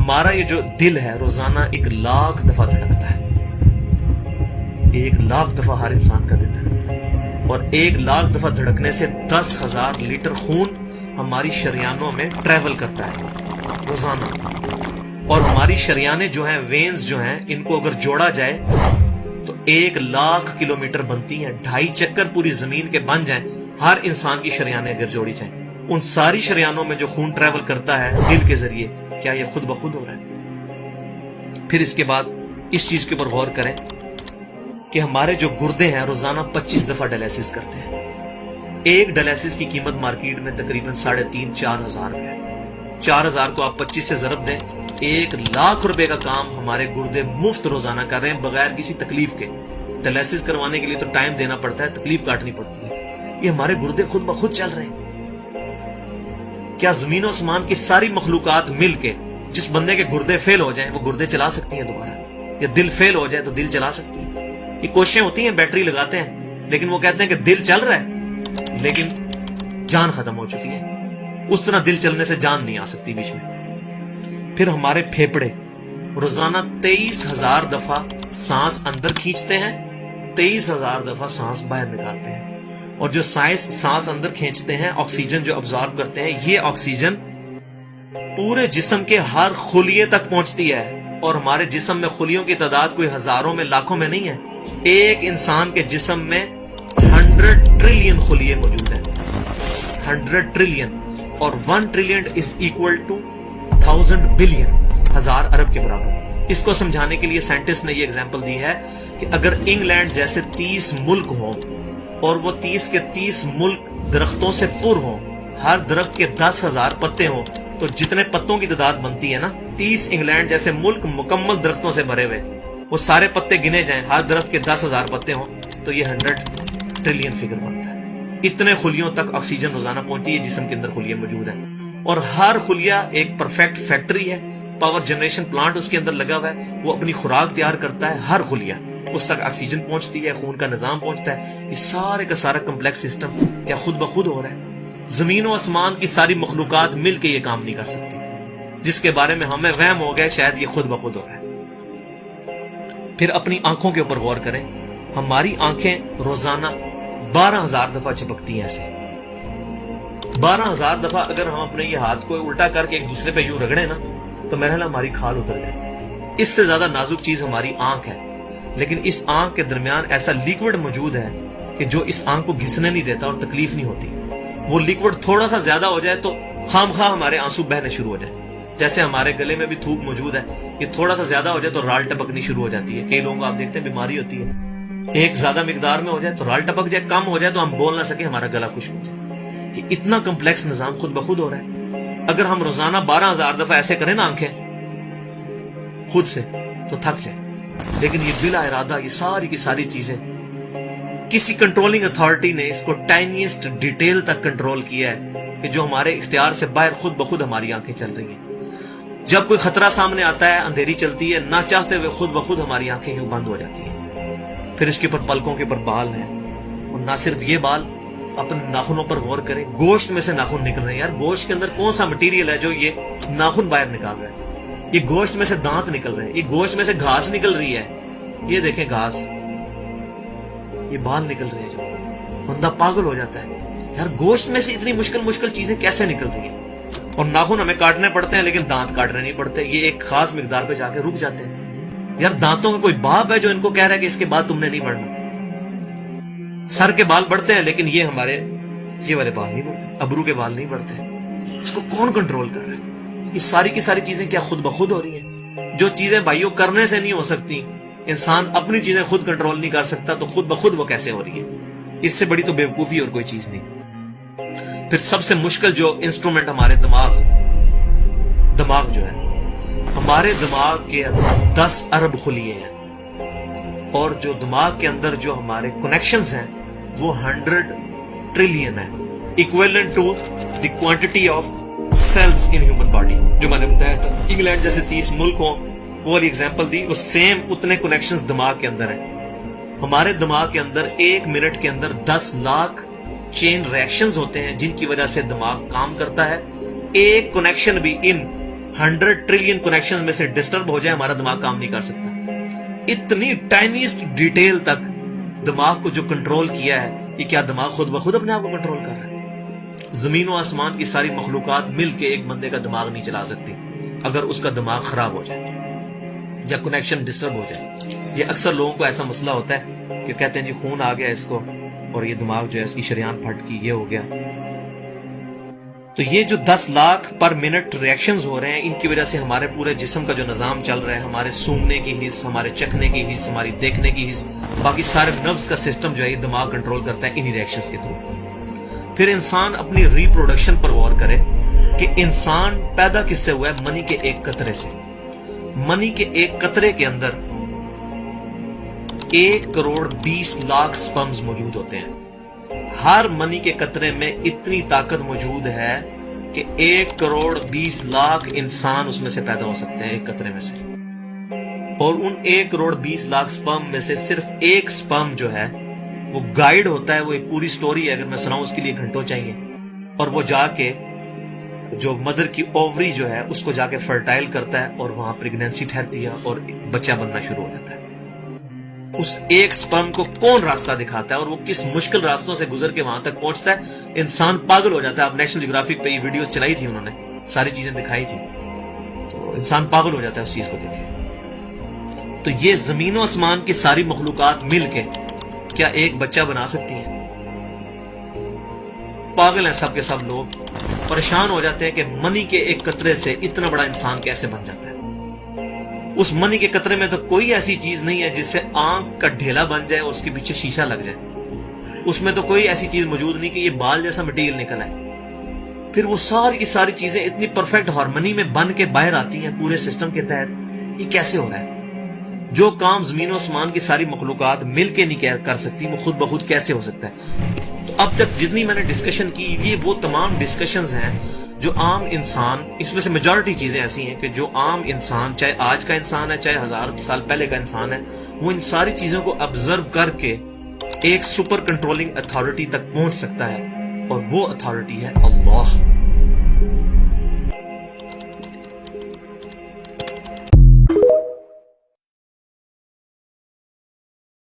ہمارا یہ جو دل ہے روزانہ 1,00,000 دفعہ دھڑکتا ہے. 1,00,000 دفعہ ہر انسان کا دل دھڑکتا ہے، اور 1,00,000 دفعہ دھڑکنے سے 10,000 لیٹر خون ہماری شریانوں میں ٹریول کرتا ہے روزانہ. اور ہماری شریانیں جو ہیں، وینز جو ہیں، ان کو اگر جوڑا جائے تو 1,00,000 کلومیٹر بنتی ہیں. 2.5 چکر پوری زمین کے بن جائیں ہر انسان کی شریانیں اگر جوڑی جائیں. ان ساری شریانوں میں جو خون ٹریول کرتا ہے دل کے ذریعے، کیا یہ خود بخود ہو رہا ہے؟ پھر اس کے بعد اس چیز کے اوپر غور کریں کہ ہمارے جو گردے ہیں روزانہ 25 دفعہ ڈائلیسس کرتے ہیں. ایک ڈائلیسس کی قیمت مارکیٹ میں تقریباً 3,500-4,000 روپے ہے. 4,000 کو آپ 25 سے ضرب دیں، 1,00,000 روپے کا کام ہمارے گردے مفت روزانہ کر رہے ہیں بغیر کسی تکلیف کے. ڈائلیسس کروانے کے لیے تو ٹائم دینا پڑتا ہے، تکلیف کاٹنی پڑتی ہے. یہ ہمارے گردے خود بخود چل رہے ہیں. کیا زمین و آسمان کی ساری مخلوقات مل کے جس بندے کے گردے فیل ہو جائیں وہ گردے چلا سکتی ہیں دوبارہ؟ یا دل فیل ہو جائے تو دل چلا سکتی ہے؟ یہ کوششیں ہوتی ہیں، بیٹری لگاتے ہیں، لیکن وہ کہتے ہیں کہ دل چل رہا ہے لیکن جان ختم ہو چکی ہے. اس طرح دل چلنے سے جان نہیں آ سکتی بیچ میں. پھر ہمارے پھیپڑے روزانہ 23,000 دفعہ سانس اندر کھینچتے ہیں، 23,000 دفعہ سانس باہر نکالتے ہیں. اور جو سانس اندر کھینچتے ہیں، آکسیجن جو ابزارب کرتے ہیں، یہ آکسیجن پورے جسم کے ہر خلیے تک پہنچتی ہے. اور ہمارے جسم میں خلیوں کی تعداد کوئی ہزاروں میں لاکھوں میں نہیں ہے. ایک انسان کے جسم میں 100 ٹریلین خلیے موجود ہیں. 100 ٹریلین، اور 1 trillion is equal to 1000 billion, 1000 ارب کے برابر. اس کو سمجھانے کے لیے سائنٹسٹ نے یہ ایگزامپل دی ہے کہ اگر انگلینڈ جیسے 30 ملک ہوں اور وہ 30 کے 30 ملک درختوں سے پر ہوں، ہر درخت کے 10,000 پتے ہوں، تو جتنے پتوں کی تعداد بنتی ہے نا، 30 انگلینڈ جیسے ملک مکمل درختوں سے بھرے ہوئے، وہ سارے پتے گنے جائیں، ہر درخت کے 10,000 پتے ہوں، تو یہ 100 ٹریلین فگر بنتا ہے. اتنے خلیوں تک آکسیجن روزانہ پہنچتی ہے، جسم کے اندر خلیے موجود ہیں. اور ہر خلیہ ایک پرفیکٹ فیکٹری ہے، پاور جنریشن پلانٹ اس کے اندر لگا ہوا ہے. وہ اپنی خوراک تیار کرتا ہے، ہر خلیہ اس تک آکسیجن پہنچتی ہے، خون کا نظام پہنچتا ہے. یہ سارے کا سارا کمپلیکس سسٹم کیا خود بخود ہو رہا ہے؟ زمین و آسمان کی ساری مخلوقات مل کے یہ کام نہیں کر سکتی، جس کے بارے میں ہمیں وہم ہو گیا شاید یہ خود بخود ہو رہا ہے. پھر اپنی آنکھوں کے اوپر غور کریں. ہماری آنکھیں روزانہ 12,000 دفعہ چپکتی ہیں. ایسے 12,000 دفعہ اگر ہم اپنے یہ ہاتھ کو الٹا کر کے ایک دوسرے پہ یوں رگڑیں نا، تو میرا خیال ہماری کھال اتر جائے. اس سے زیادہ نازک چیز ہماری آنکھ ہے. لیکن اس آنکھ کے درمیان ایسا لیکوڈ موجود ہے کہ جو اس آنکھ کو گھسنے نہیں دیتا اور تکلیف نہیں ہوتی. وہ لیکوڈ تھوڑا سا زیادہ ہو جائے تو خام خواہ ہمارے آنسو بہنے شروع ہو جائیں. جیسے ہمارے گلے میں بھی تھوک موجود ہے، یہ تھوڑا سا زیادہ ہو جائے تو رال ٹپکنی شروع ہو جاتی ہے. کئی لوگوں کو آپ دیکھتے ہیں بیماری ہوتی ہے، ایک زیادہ مقدار میں ہو جائے تو رال ٹپک جائے، کم ہو جائے تو ہم بول نہ سکیں، ہمارا گلا خشک ہو جائے. یہ اتنا کمپلیکس نظام خود بخود ہو رہا ہے. اگر ہم روزانہ 12,000 دفعہ ایسے کریں نا آنکھیں خود سے تو تھک جائیں. لیکن یہ بلا ارادہ یہ ساری کی ساری چیزیں کسی کنٹرولنگ اتھارٹی نے اس کو ٹائنیسٹ ڈیٹیل تک کنٹرول کیا ہے کہ جو ہمارے اختیار سے باہر خود بخود ہماری آنکھیں چل رہی ہیں. جب کوئی خطرہ سامنے آتا ہے، اندھیری چلتی ہے، نہ چاہتے ہوئے خود بخود ہماری آنکھیں یوں بند ہو جاتی ہیں. پھر اس کے اوپر پلکوں کے اوپر بال ہیں، اور نہ صرف یہ بال، اپنے ناخنوں پر غور کریں. گوشت میں سے ناخن نکل رہے ہیں. یار گوشت کے اندر کون سا مٹیریل ہے جو یہ ناخن باہر نکال رہا ہے؟ یہ گوشت میں سے دانت نکل رہے ہیں، یہ گوشت میں سے گھاس نکل رہی ہے. یہ دیکھیں گھاس، یہ بال نکل رہے ہیں. جو بندہ پاگل ہو جاتا ہے، یار گوشت میں سے اتنی مشکل چیزیں کیسے نکل رہی ہیں؟ اور ناخن ہمیں کاٹنے پڑتے ہیں لیکن دانت کاٹنے نہیں پڑتے. یہ ایک خاص مقدار پہ جا کے رک جاتے ہیں. یار دانتوں کا کوئی باپ ہے جو ان کو کہہ رہا ہے کہ اس کے بعد تم نے نہیں بڑھنا؟ سر کے بال بڑھتے ہیں لیکن یہ ہمارے یہ والے بال نہیں بڑھتے، ابرو کے بال نہیں بڑھتے. اس کو کون کنٹرول کر رہا ہے؟ یہ ساری کی ساری چیزیں کیا خود بخود ہو رہی ہیں؟ جو چیزیں بھائیوں کرنے سے نہیں ہو سکتی، انسان اپنی چیزیں خود کنٹرول نہیں کر سکتا، تو خود بخود وہ کیسے ہو رہی ہے؟ اس سے بڑی تو بیوقوفی اور کوئی چیز نہیں. پھر سب سے مشکل جو انسٹرومنٹ ہمارے دماغ جو ہے، ہمارے دماغ کے اندر 10 ارب خلیے ہیں، اور جو دماغ کے اندر جو ہمارے کنیکشنز ہیں وہ 100 ٹریلین ہیں، equivalent to the quantity of cells in human body. جو میں نے بتایا تھا انگلینڈ جیسے 30 ملک ہوں، وہ والی ایگزامپل دی، وہ سیم اتنے کنیکشنز دماغ کے اندر ہیں. ہمارے دماغ کے اندر 1 منٹ کے اندر 10 لاکھ چین ریئیکشنز ہوتے ہیں جن کی وجہ سے دماغ کام کرتا ہے. ایک کنیکشن بھی ان 100 ٹریلین کنیکشن میں سے ڈسٹرب ہو جائے ہمارا دماغ کام نہیں کر سکتا. اتنی ٹائنیسٹ ڈیٹیل تک دماغ کو جو کنٹرول کیا ہے, یہ کیا دماغ خود بخود اپنے آپ کو کنٹرول کر رہا ہے؟ زمین و آسمان کی ساری مخلوقات مل کے ایک بندے کا دماغ نہیں چلا سکتی اگر اس کا دماغ خراب ہو جائے یا کنیکشن ڈسٹرب ہو جائے. یہ اکثر لوگوں کو ایسا مسئلہ ہوتا ہے کہ کہتے ہیں جی خون آ گیا اس کو اور یہ دماغ جو ہے اس کی شریان پھٹ گئی, یہ ہو گیا. تو یہ جو 10 لاکھ پر منٹ ریئیکشنز ہو رہے ہیں, ان کی وجہ سے ہمارے پورے جسم کا جو نظام چل رہا ہے, ہمارے سونگنے کی حص, ہمارے چکھنے کی حص, ہماری دیکھنے کی حص, باقی سارے نروز کا سسٹم جو ہے یہ دماغ کنٹرول کرتا ہے انہی ریئیکشنز کے تھرو. پھر انسان اپنی ریپروڈکشن پر غور کرے کہ انسان پیدا کس سے ہوا ہے؟ منی کے ایک قطرے سے. منی کے ایک قطرے کے اندر 1 کروڑ 20 لاکھ سپرمز موجود ہوتے ہیں. ہر منی کے قطرے میں اتنی طاقت موجود ہے کہ 1 کروڑ 20 لاکھ انسان اس میں سے پیدا ہو سکتے ہیں ایک قطرے میں سے. اور ان 1 کروڑ 20 لاکھ سپرم میں سے صرف ایک سپرم جو ہے وہ گائیڈ ہوتا ہے. وہ ایک پوری سٹوری ہے, اگر میں سناؤں اس کے لیے گھنٹوں چاہیے. اور وہ جا کے جو مدر کی اووری جو ہے اس کو جا کے فرٹائل کرتا ہے اور وہاں پریگنینسی ٹھہرتی ہے اور بچہ بننا شروع ہو جاتا ہے. اس ایک سپرم کو کون راستہ دکھاتا ہے اور وہ کس مشکل راستوں سے گزر کے وہاں تک پہنچتا ہے, انسان پاگل ہو جاتا ہے. اب نیشنل جیوگرافک پہ یہ ویڈیو چلائی تھی, انہوں نے ساری چیزیں دکھائی تھی, تو انسان پاگل ہو جاتا ہے اس چیز کو دیکھ کے. تو یہ زمین و آسمان کی ساری مخلوقات مل کے کیا ایک بچہ بنا سکتی ہیں؟ پاگل ہیں سب کے سب لوگ, پریشان ہو جاتے ہیں کہ منی کے ایک قطرے سے اتنا بڑا انسان کیسے بن جاتا ہے. اس منی کے قطرے میں تو کوئی ایسی چیز نہیں ہے جس سے آنکھ کا ڈھیلا بن جائے اور اس کے پیچھے شیشہ لگ جائے. اس میں تو کوئی ایسی چیز موجود نہیں کہ یہ بال جیسا مٹیریل نکل ہے. پھر وہ ساری کی ساری چیزیں اتنی پرفیکٹ ہارمنی میں بن کے باہر آتی ہیں پورے سسٹم کے تحت. یہ کیسے ہو رہا ہے؟ جو کام زمین و آسمان کی ساری مخلوقات مل کے نہیں کر سکتی وہ خود بخود کیسے ہو سکتا ہے؟ تو اب تک جتنی میں نے ڈسکشن کی, یہ وہ تمام ڈسکشنز ہیں جو عام انسان, اس میں سے میجورٹی چیزیں ایسی ہیں کہ جو عام انسان, چاہے آج کا انسان ہے چاہے 1000 سال پہلے کا انسان ہے, وہ ان ساری چیزوں کو آبزرو کر کے ایک سپر کنٹرولنگ اتھارٹی تک پہنچ سکتا ہے, اور وہ اتھارٹی ہے اللہ.